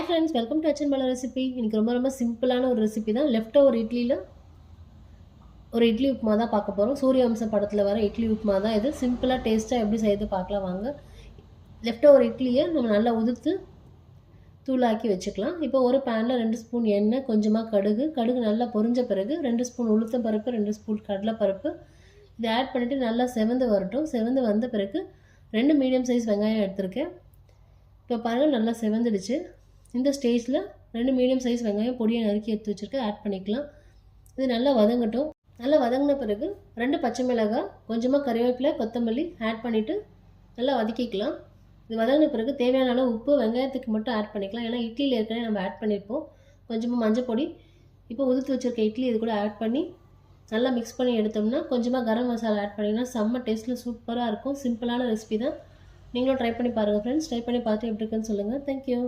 Friends, welcome to Achchan Bala recipe. இன்னைக்கு ரொம்ப சிம்பிளான ஒரு ரெசிபி தான். லெஃப்ட் ஓவர் இட்லியில் ஒரு இட்லி உப்புமா தான் பார்க்க போகிறோம். சூரிய வம்சம் படத்தில் வர இட்லி உப்புமா தான் இது. சிம்பிளாக டேஸ்ட்டாக எப்படி செய்து பார்க்கலாம் வாங்க. லெஃப்ட் ஓவர் இட்லியை நம்ம நல்லா உதிர்த்து தூளாக்கி வச்சுக்கலாம். இப்போ ஒரு பேனில் 2 ஸ்பூன் எண்ணெய், கொஞ்சமாக கடுகு நல்லா பொரிஞ்ச பிறகு 2 ஸ்பூன் உளுத்தம் பருப்பு, 2 ஸ்பூன் கடலைப்பருப்பு இதை ஆட் பண்ணிவிட்டு நல்லா செவந்து வரட்டும். செவந்து வந்த பிறகு 2 மீடியம் சைஸ் வெங்காயம் எடுத்திருக்கேன். இப்போ பாருங்கள், நல்லா செவந்துடுச்சு. இந்த ஸ்டேஜில் 2 மீடியம் சைஸ் வெங்காயம் பொடியை நறுக்கி எடுத்து வச்சுருக்கேன், ஆட் பண்ணிக்கலாம். இது நல்லா வதங்கட்டும். நல்லா வதங்கின பிறகு 2 பச்சை மிளகாய், கொஞ்சமாக கறிவேப்பிலை, கொத்தமல்லி ஆட் பண்ணிவிட்டு நல்லா வதக்கிக்கலாம். இது வதங்கின பிறகு தேவையான அளவு உப்பு வெங்காயத்துக்கு மட்டும் ஆட் பண்ணிக்கலாம். ஏன்னா இட்லியில் ஏற்கனவே நம்ம ஆட் பண்ணியிருப்போம். கொஞ்சமாக மஞ்சள் பொடி, இப்போ உதுத்து வச்சுருக்க இட்லி இது கூட ஆட் பண்ணி நல்லா மிக்ஸ் பண்ணி எடுத்தோம்னா கொஞ்சமாக கரம் மசாலா ஆட் பண்ணிங்கன்னா செம்ம டேஸ்ட்டில் சூப்பராக இருக்கும். சிம்பிளான ரெசிபி தான். நீங்களும் ட்ரை பண்ணி பாருங்கள் ஃப்ரெண்ட்ஸ். ட்ரை பண்ணி பார்த்து எப்படி இருக்குன்னு சொல்லுங்கள். தேங்க்யூ.